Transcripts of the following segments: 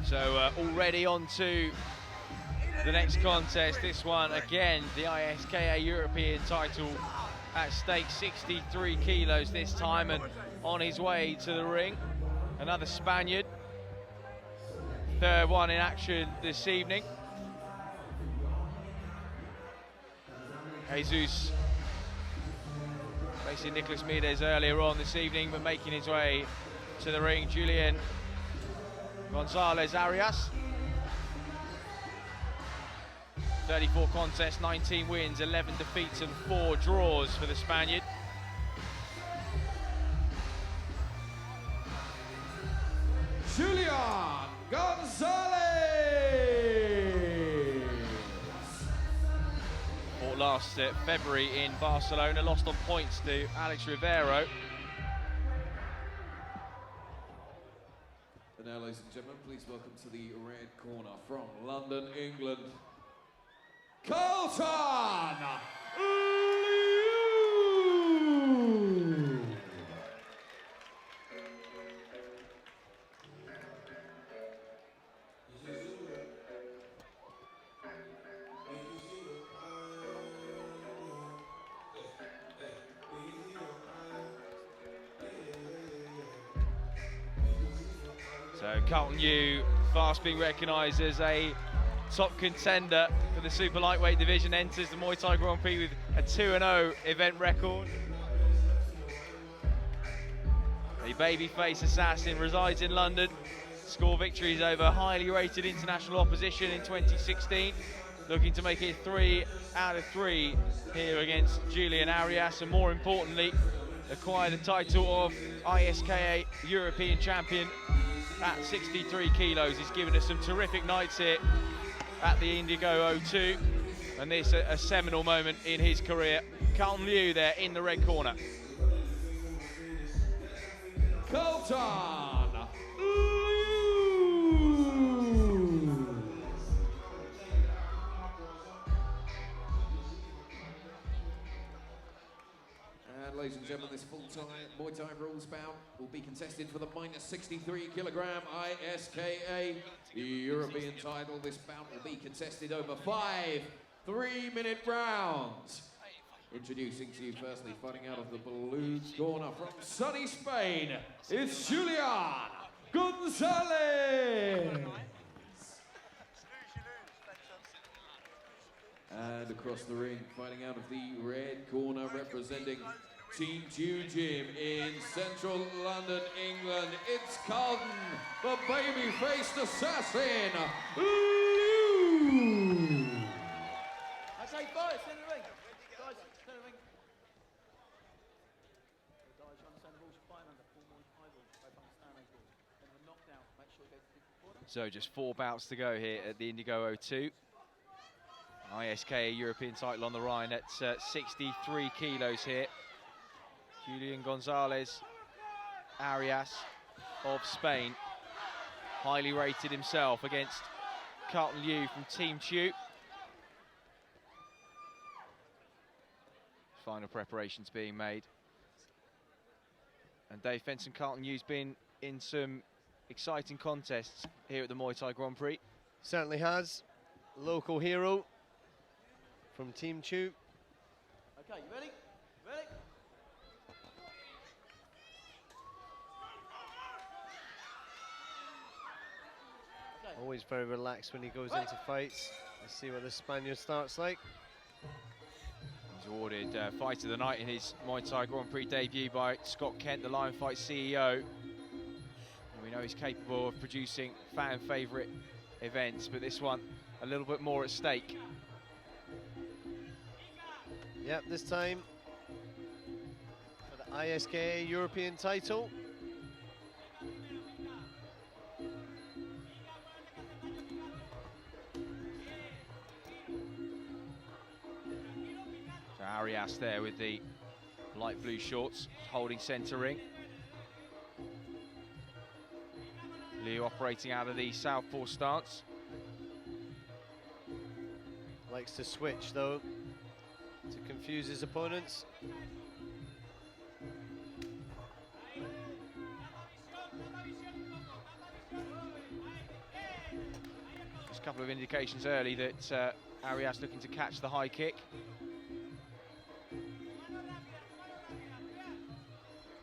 So already on to the next contest. This one again, the ISKA European title at stake, 63 kilos this time, and on his way to the ring, another Spaniard. Third one in action this evening. Jesus facing Nicolas Mides earlier on this evening, but making his way to the ring, Julian Gonzalez Arias. 34 contests, 19 wins, 11 defeats and 4 draws for the Spaniard. Julian Gonzalez! Fought last February in Barcelona, lost on points to Alex Rivero. And now, ladies and gentlemen, please welcome to the red corner from London, England, Carlton! Lieu! So Carlton Lieu, fast being recognised as a top contender for the super lightweight division, enters the Muay Thai Grand Prix with a 2-0 event record. A babyface assassin, resides in London, scored victories over highly rated international opposition in 2016, looking to make it 3 out of 3 here against Julian Arias, and more importantly, acquired the title of ISKA European Champion at 63 kilos. He's given us some terrific nights here at the Indigo 02, and this a seminal moment in his career. Carlton Lieu there in the red corner. Carlton Lieu! And ladies and gentlemen, this full-time Muay Thai rules bout will be contested for the minus 63 kilogram ISKA European title. This bout will be contested over 5 3-minute rounds. Introducing to you firstly, fighting out of the blue corner from sunny Spain, it's Julian Gonzalez. And across the ring, fighting out of the red corner, representing Team Lieu Gym in central London, England, it's Carlton, the baby-faced assassin, Lieu! I say boys, in the ring. Guys, in the ring. Guys, you understand the rules you're fighting under. 4 more eyeballs. Both understand those rules. Then a knockdown. Make sure you go to the corner. So just 4 bouts to go here at the Indigo 02. ISKA European title on the line at 63 kilos here. Julian Gonzalez Arias of Spain, highly rated himself, against Carlton Lieu from Team Lieu. Final preparations being made. And Dave Fenton, Carlton Lieu's been in some exciting contests here at the Muay Thai Grand Prix. Certainly has. Local hero from Team Lieu. Okay, you ready? Ready? Okay. Always very relaxed when he goes into fights. Let's see what this Spaniard starts like. He's awarded Fight of the Night in his Muay Thai Grand Prix debut by Scott Kent, the Lion Fight CEO. And we know he's capable of producing fan favourite events, but this one a little bit more at stake. Yep, this time for the ISKA European title. So Arias there with the light blue shorts, holding centre ring. Lieu operating out of the southpaw stance. Likes to switch though, to confuse his opponents. couple of indications early that Arias looking to catch the high kick.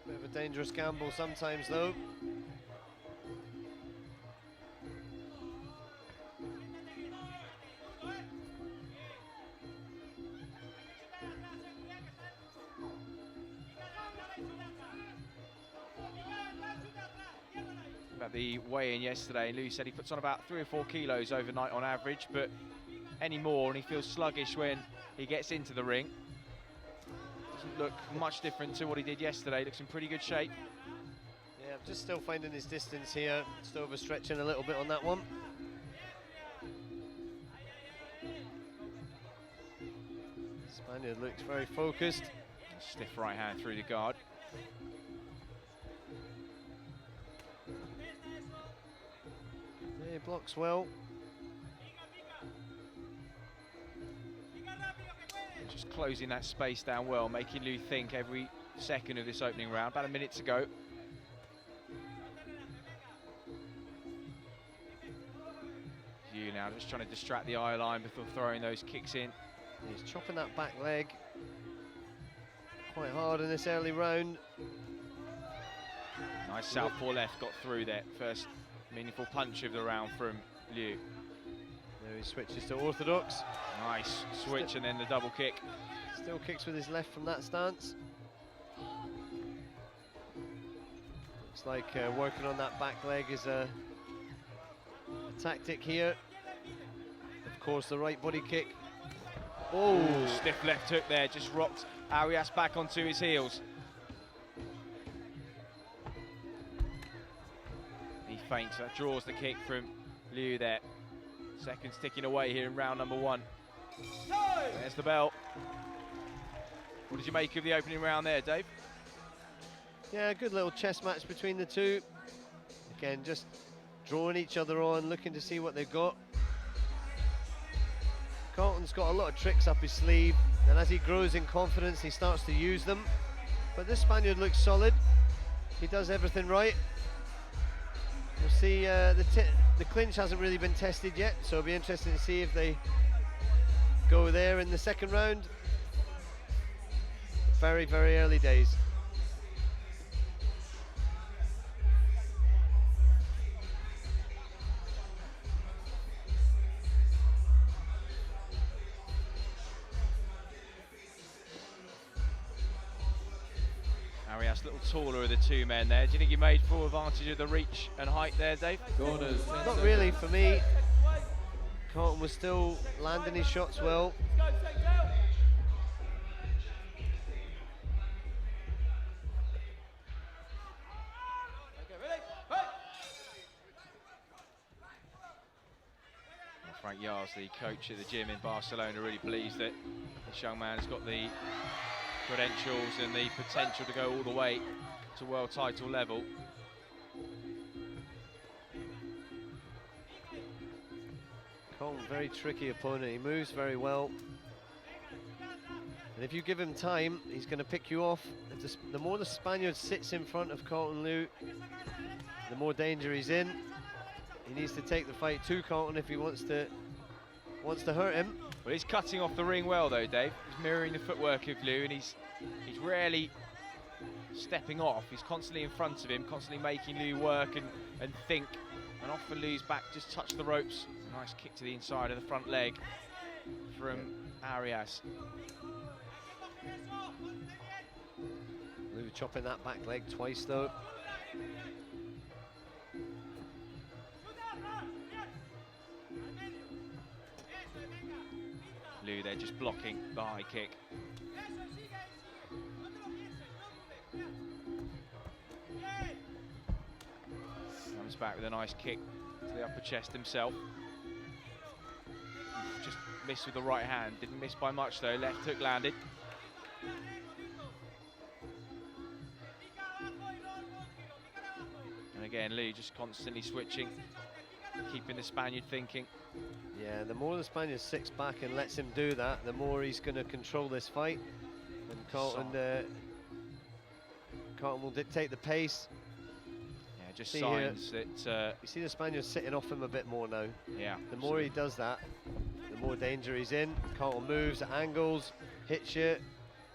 Bit of a dangerous gamble sometimes, though. About the weigh-in yesterday, and Lieu said he puts on about 3 or 4 kilos overnight on average, but any more, and he feels sluggish when he gets into the ring. Doesn't look much different to what he did yesterday. Looks in pretty good shape. Yeah, just still finding his distance here. Still overstretching a little bit on that one. Spaniard looks very focused. Stiff right hand through the guard. Yeah, he blocks well. Just closing that space down well, making Lieu think every second of this opening round. About a minute to go. Lieu now just trying to distract the eye line before throwing those kicks in. He's chopping that back leg quite hard in this early round. Nice southpaw left, got through there. First meaningful punch of the round from Lieu. There he switches to orthodox. Nice switch and then the double kick. Still kicks with his left from that stance. Looks like working on that back leg is a tactic here. Of course, the right body kick. Oh, stiff left hook there, just rocked Arias back onto his heels. He feints, that draws the kick from Lieu there. Seconds ticking away here in round number 1. There's the bell. What did you make of the opening round there, Dave? Yeah, a good little chess match between the two. Again, just drawing each other on, looking to see what they've got. Carlton's got a lot of tricks up his sleeve, and as he grows in confidence, he starts to use them. But this Spaniard looks solid. He does everything right. We'll see, the clinch hasn't really been tested yet, so it'll be interesting to see if they go there in the second round. Very, very early days. Arias a little taller of the two men there. Do you think he made full advantage of the reach and height there, Dave? Corners. Not really for me. Carlton was still landing his shots well. Frank Yars, the coach at the gym in Barcelona, really pleased that this young man has got the credentials and the potential to go all the way to world title level. Carlton, very tricky opponent. He moves very well. And if you give him time, he's going to pick you off. If the more the Spaniard sits in front of Carlton Lieu, the more danger he's in. He needs to take the fight to Carlton if he wants to hurt him. Well, he's cutting off the ring well though, Dave. He's mirroring the footwork of Lieu, and he's rarely stepping off. He's constantly in front of him, constantly making Lieu work and think. And often Liu's back just touched the ropes. Nice kick to the inside of the front leg from Arias. Lieu chopping that back leg twice though. Lieu there just blocking the high kick. Comes back with a nice kick to the upper chest himself. Just missed with the right hand, didn't miss by much though, left hook landed. And again, Lieu just constantly switching, keeping the Spaniard thinking. Yeah, the more the Spaniard sits back and lets him do that, the more he's going to control this fight. And Carlton will dictate the pace. Yeah, just See signs that. You see the Spaniard sitting off him a bit more now. Yeah. The more he does that, the more danger he's in. Carlton moves at angles, hits you.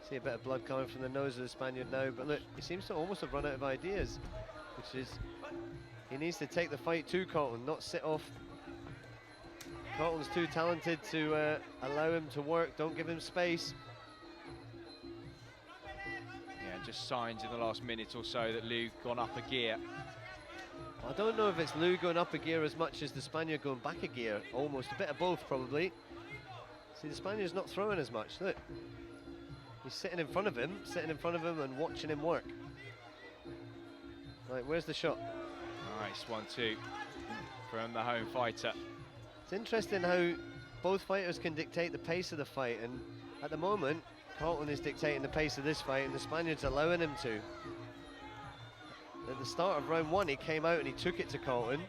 See a bit of blood coming from the nose of the Spaniard now, but look, he seems to almost have run out of ideas, which is, he needs to take the fight to Carlton, not sit off. Carlton's too talented to allow him to work, don't give him space. Yeah, just signs in the last minute or so that Lieu gone up a gear. I don't know if it's Lieu going up a gear as much as the Spaniard going back a gear, almost, a bit of both probably. See, the Spaniard's not throwing as much, look. He's sitting in front of him and watching him work. Right, where's the shot? Nice 1-2 from the home fighter. It's interesting how both fighters can dictate the pace of the fight, and at the moment, Carlton is dictating the pace of this fight, and the Spaniard's allowing him to. At the start of round 1, he came out and he took it to Carlton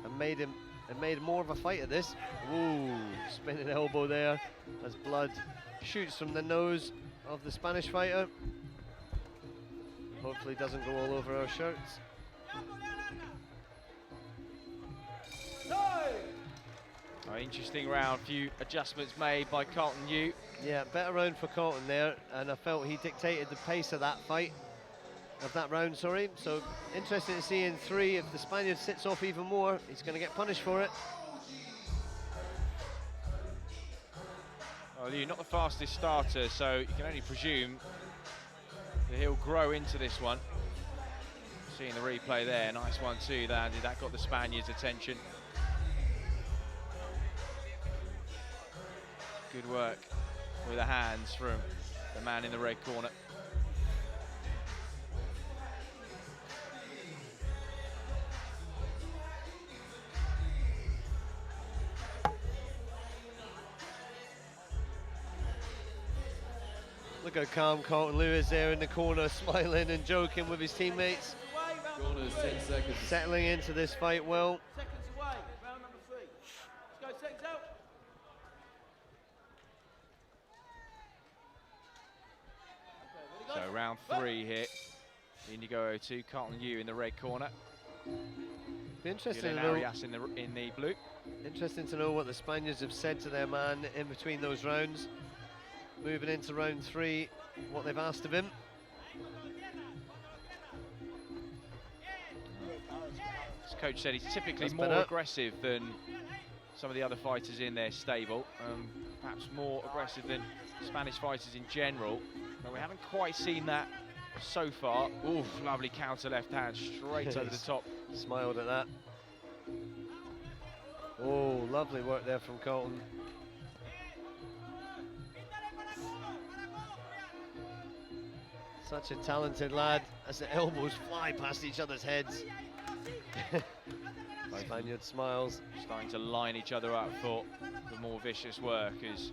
and made more of a fight of this. Ooh, spinning elbow there as blood shoots from the nose of the Spanish fighter. Hopefully doesn't go all over our shirts. Interesting round, few adjustments made by Carlton Lieu. Yeah, better round for Carlton there, and I felt he dictated the pace of that fight, of that round, sorry. So interesting to see in 3, if the Spaniard sits off even more, he's going to get punished for it. Well, Lieu not the fastest starter, so you can only presume that he'll grow into this one. Seeing the replay there, nice 1-2 landed, that got the Spaniard's attention. Good work with the hands from the man in the red corner. Look how calm Carlton Lieu is there in the corner, smiling and joking with his teammates. Corners, 10 seconds. Settling into this fight well. Seconds away, round number 3. Let's go, seconds out. So round 3 here. Indigo 02, Carlton Lieu in the red corner. Be interesting Julian to know. Arias in the blue. Interesting to know what the Spaniards have said to their man in between those rounds. Moving into round 3, what they've asked of him. As coach said, he's typically That's more better. aggressive than some of the other fighters in their stable. Perhaps more aggressive than Spanish fighters in general. But we haven't quite seen that so far. Oof, lovely counter left hand straight over the top. Smiled at that. Oh, lovely work there from Carlton. Such a talented lad as the elbows fly past each other's heads. Spaniard smiles. Starting to line each other up for the more vicious work as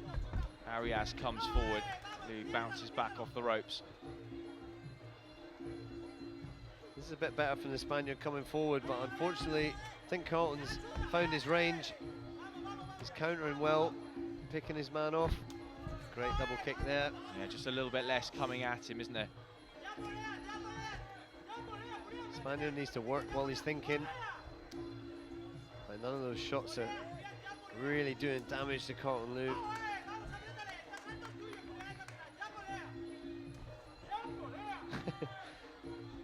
Arias comes forward. Lieu bounces back off the ropes. This is a bit better from the Spaniard coming forward, but unfortunately, I think Carlton's found his range. He's countering well, picking his man off. Great double kick there. Yeah, just a little bit less coming at him, isn't there? Spaniard needs to work while he's thinking. And none of those shots are really doing damage to Carlton Lieu.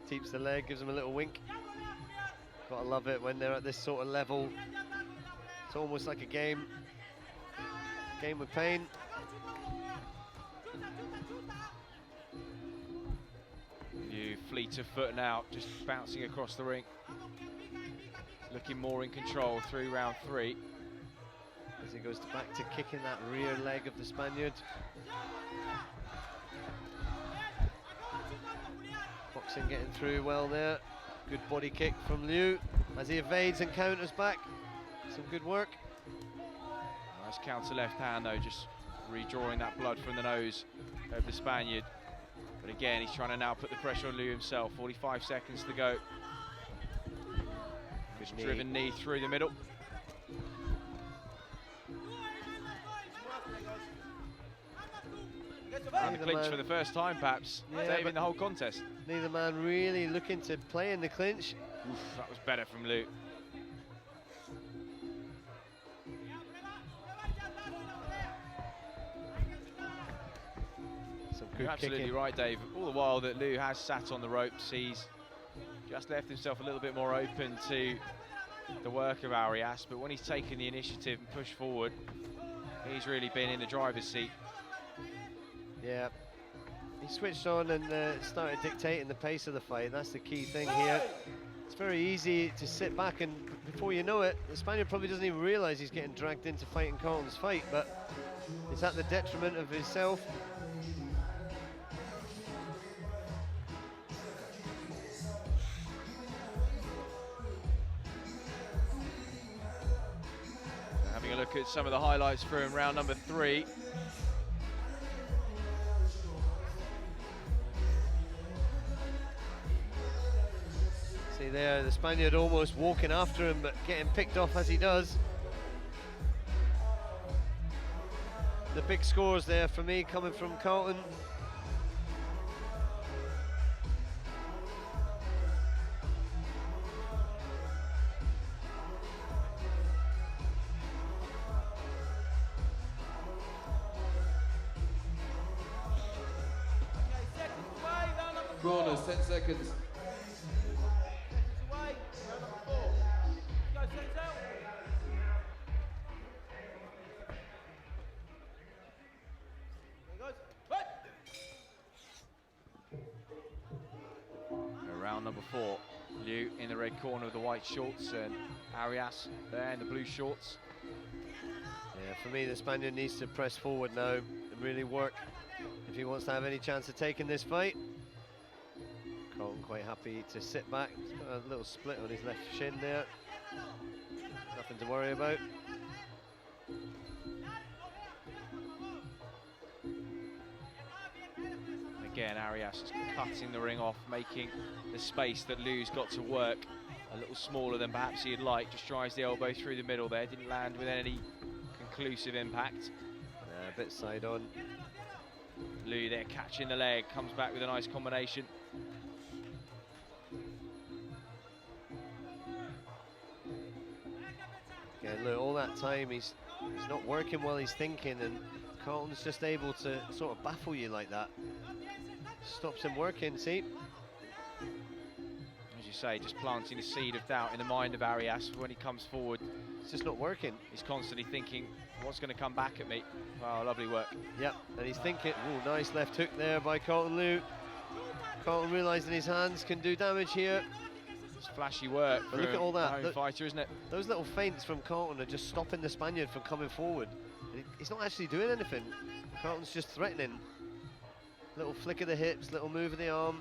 Keeps the leg, gives him a little wink. Gotta love it when they're at this sort of level. It's almost like a game. Game with pain. Lieu fleet of foot now, just bouncing across the ring. Looking more in control through round 3. As he goes back to kicking that rear leg of the Spaniard. Boxing getting through well there. Good body kick from Lieu as he evades and counters back. Some good work. Nice counter left hand though, just redrawing that blood from the nose of the Spaniard. But again, he's trying to now put the pressure on Lieu himself. 45 seconds to go. Good driven knee through the middle. And the clinch for the first time, perhaps, Yeah, saving but the whole contest. Neither man really looking to play in the clinch. Oof, that was better from Lieu. Some You're good absolutely kicking. right, Dave. All the while that Lieu has sat on the ropes, he's just left himself a little bit more open to the work of Arias, but when he's taken the initiative and pushed forward, he's really been in the driver's seat. Yeah, he switched on and started dictating the pace of the fight. That's the key thing here. It's very easy to sit back, and before you know it, the Spaniard probably doesn't even realise he's getting dragged into fighting Carlton's fight, but it's at the detriment of himself. Having a look at some of the highlights from round number 3. See there, the Spaniard almost walking after him, but getting picked off as he does. The big scores there for me coming from Carlton. Corners, 10 seconds. Round number 4. Lieu in the red corner with the white shorts, and Arias there in the blue shorts. Yeah, for me, the Spaniard needs to press forward now and really work if he wants to have any chance of taking this fight. Carlton quite happy to sit back. He's got a little split on his left shin there. Nothing to worry about. Again, Arias is cutting the ring off, making the space that Lieu's got to work a little smaller than perhaps he'd like. Just tries the elbow through the middle there, didn't land with any conclusive impact. A bit side on. Lieu there catching the leg, comes back with a nice combination. Again, look, all that time he's not working while he's thinking, and Carlton's just able to sort of baffle you like that. Stops him working, see? As you say, just planting a seed of doubt in the mind of Arias when he comes forward. It's just not working. He's constantly thinking, what's going to come back at me? Wow, lovely work. Yep, and he's thinking, ooh, nice left hook there by Carlton Lieu. Carlton realising his hands can do damage here. It's flashy work But look at all that. a home Look, fighter, isn't it? those little feints from Carlton are just stopping the Spaniard from coming forward. He's not actually doing anything. Carlton's just threatening. Little flick of the hips, little move of the arm.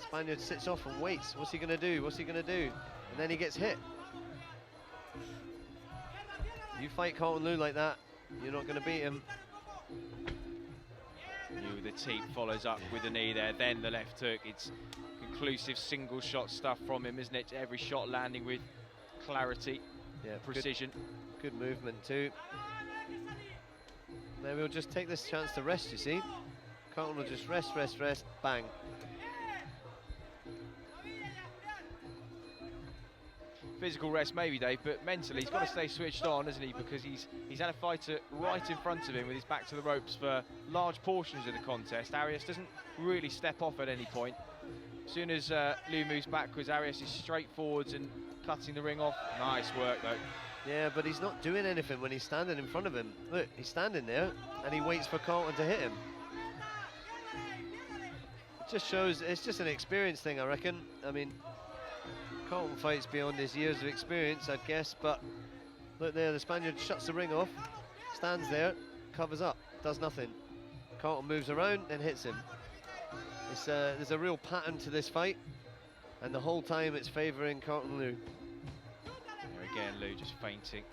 Spaniard sits off and waits. What's he going to do? What's he going to do? And then he gets hit. You fight Carlton Lieu like that, you're not going to beat him. Lieu with the teep follows up with the knee there, then the left hook. It's conclusive single shot stuff from him, isn't it? Every shot landing with clarity, precision. Good movement too. Maybe we'll just take this chance to rest, you see. Carlton will just rest, bang. Physical rest maybe, Dave, but mentally he's got to stay switched on, hasn't he? Because he's had a fighter right in front of him with his back to the ropes for large portions of the contest. Arias doesn't really step off at any point. As soon as Lieu moves backwards, Arias is straight forwards and cutting the ring off. Nice work though. Yeah, but he's not doing anything when he's standing in front of him. Look, he's standing there and he waits for Carlton to hit him. It just shows, it's just an experience thing, I reckon. I mean, Carlton fights beyond his years of experience, I'd guess, but look there, the Spaniard shuts the ring off, stands there, covers up, does nothing. Carlton moves around and hits him. There's a real pattern to this fight, and the whole time it's favouring Carlton Lieu. Here again, Lieu just fainting.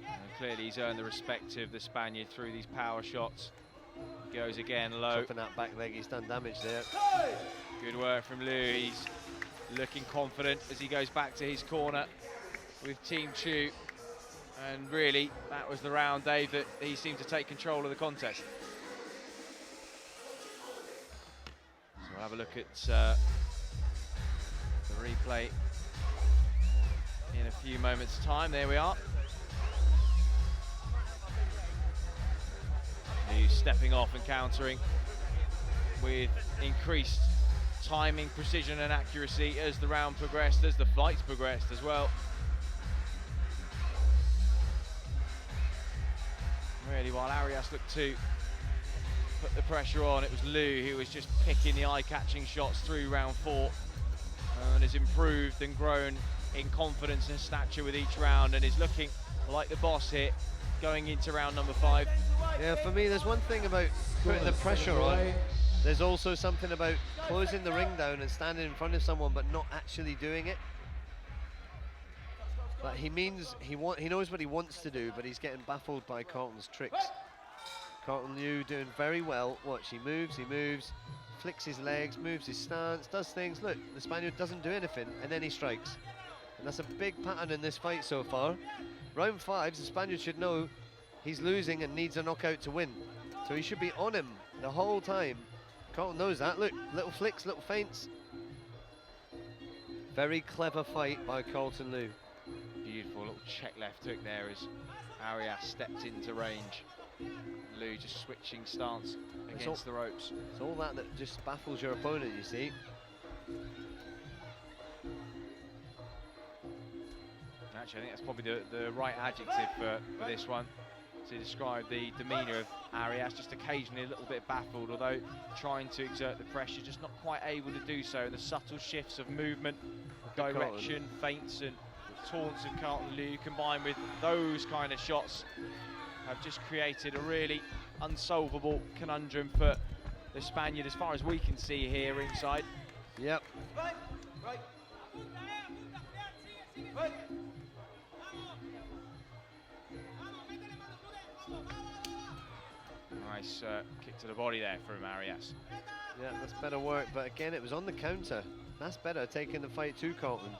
And clearly he's earned the respect of the Spaniard through these power shots. He goes again low. Chopping that back leg, he's done damage there. Good work from Lieu. He's looking confident as he goes back to his corner with Team Chu. And really, that was the round, Dave, that he seemed to take control of the contest. So have a look at the replay in a few moments' time. There we are. Lieu stepping off and countering with increased timing, precision and accuracy as the round progressed, as the fights progressed as well. Really, while Arias looked to put the pressure on, it was Lieu who was just picking the eye-catching shots through round 4 and has improved and grown in confidence and stature with each round and is looking like the boss here going into round number 5. Yeah, for me, there's one thing about putting the pressure on. There's also something about closing the ring down and standing in front of someone but not actually doing it. But he knows what he wants to do, but he's getting baffled by Carlton's tricks. Carlton Lieu doing very well. Watch, he moves, flicks his legs, moves his stance, does things. Look, the Spaniard doesn't do anything, and then he strikes. And that's a big pattern in this fight so far. Round 5, the Spaniard should know he's losing and needs a knockout to win. So he should be on him the whole time. Carlton knows that. Look, little flicks, little feints. Very clever fight by Carlton Lieu. Beautiful little check left hook there as Arias stepped into range. Lieu just switching stance against the ropes. It's all that just baffles your opponent, you see. Actually, I think that's probably the right adjective for this one to describe the demeanour of Arias, just occasionally a little bit baffled, although trying to exert the pressure, just not quite able to do so. And the subtle shifts of movement, direction, feints and taunts of Carlton Lieu combined with those kind of shots have just created a really unsolvable conundrum for the Spaniard as far as we can see here ringside. Yep. Nice kick to the body there from Arias. Yeah, that's better work, but again, it was on the counter. That's better, taking the fight to Carlton.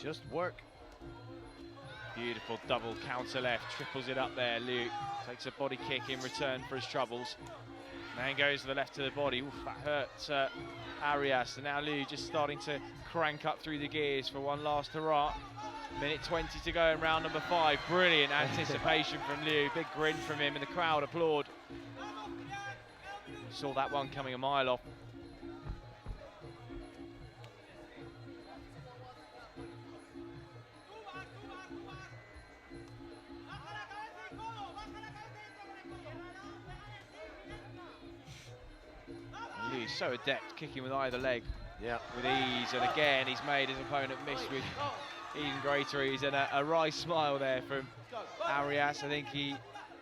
Just work. Beautiful double counter left, triples it up there. Lieu takes a body kick in return for his troubles. Then goes to the left of the body. Oof, that hurt Arias. And now Lieu just starting to crank up through the gears for one last hurrah. Minute 20 to go in round number 5. Brilliant anticipation from Lieu. Big grin from him and the crowd applaud. We saw that one coming a mile off. Lieu's so adept kicking with either leg. Yeah, with ease, and again he's made his opponent miss with even greater ease, and a wry smile there from Arias. I think he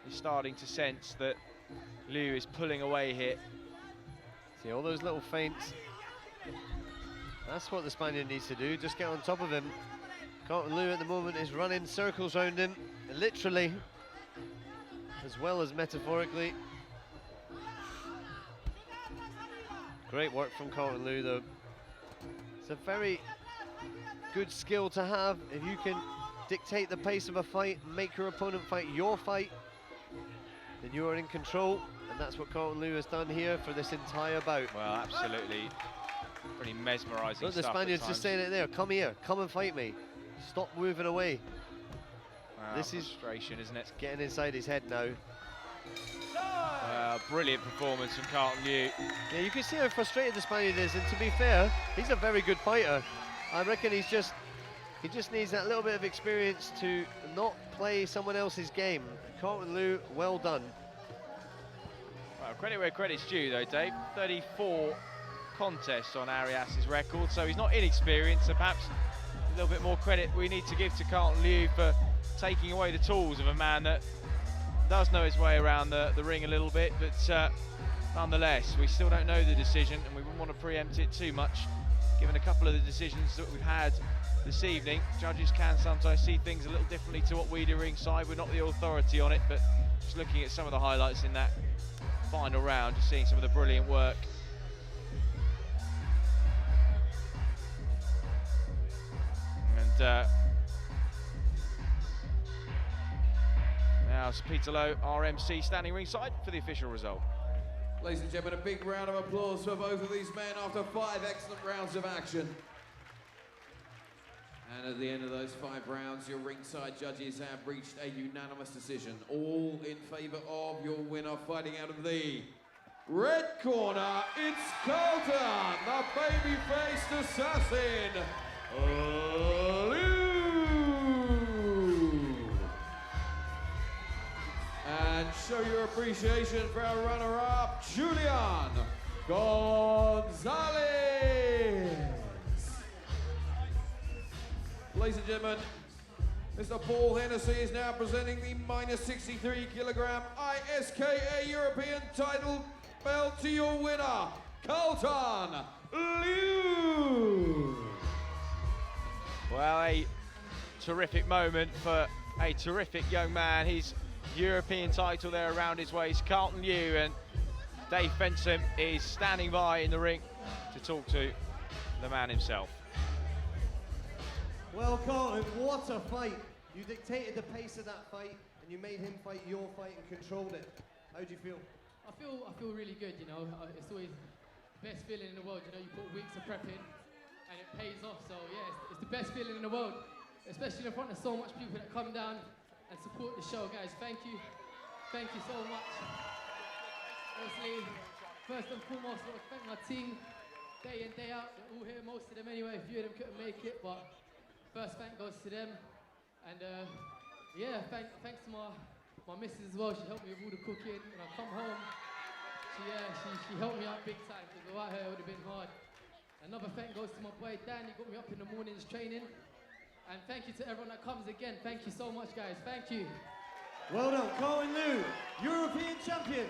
is starting to sense that Lieu is pulling away here. See all those little feints. That's what the Spaniard needs to do, just get on top of him. Carlton Lieu at the moment is running circles around him, literally, as well as metaphorically. Great work from Carlton Lieu though. It's a very good skill to have. If you can dictate the pace of a fight, make your opponent fight your fight, then you are in control, and that's what Carlton Lieu has done here for this entire bout. Well, absolutely, pretty mesmerising. Look, the stuff Spaniard's just saying it there. Come here, come and fight me. Stop moving away. Wow, this is frustration, isn't it? Getting inside his head now. Brilliant performance from Carlton Lieu. Yeah, you can see how frustrated the Spaniard is, and to be fair, he's a very good fighter. I reckon he just needs that little bit of experience to not play someone else's game. Carlton Lieu, well done. Well, credit where credit's due though, Dave. 34 contests on Arias' record, so he's not inexperienced, so perhaps a little bit more credit we need to give to Carlton Lieu for taking away the tools of a man that does know his way around the ring a little bit, but nonetheless, we still don't know the decision, and we wouldn't want to preempt it too much, given a couple of the decisions that we've had this evening. Judges can sometimes see things a little differently to what we do ringside. We're not the authority on it, but just looking at some of the highlights in that final round, just seeing some of the brilliant work. And now it's Peter Lowe, RMC, standing ringside for the official result. Ladies and gentlemen, a big round of applause for both of these men after 5 excellent rounds of action. And at the end of those 5 rounds, your ringside judges have reached a unanimous decision, all in favour of your winner. Fighting out of the red corner, it's Carlton, the baby-faced assassin, Lieu. And show your appreciation for our runner-up, Julian Gonzalez. Ladies and gentlemen, Mr. Paul Hennessy is now presenting the minus 63 kilogram ISKA European title belt to your winner, Carlton Lieu. Well, a terrific moment for a terrific young man. His European title there around his waist, Carlton Lieu, and Dave Fensom is standing by in the ring to talk to the man himself. Well, Carlton, what a fight. You dictated the pace of that fight and you made him fight your fight and controlled it. How do you feel? I feel really good, you know. It's always the best feeling in the world, you know. You put weeks of prep in and it pays off. So yeah, it's the best feeling in the world, especially in front of so much people that come down and support the show, guys. Thank you so much. Obviously, first and foremost, I want to thank my team, day in, day out. They're all here, most of them anyway. A few of them couldn't make it, but first thank goes to them. And yeah, thanks to my missus as well. She helped me with all the cooking. When I come home, she helped me out big time, because without her it would have been hard. Another thank goes to my boy Dan. He got me up in the mornings training. And thank you to everyone that comes again. Thank you so much, guys. Thank you. Well done, Carlton Lieu, European champion.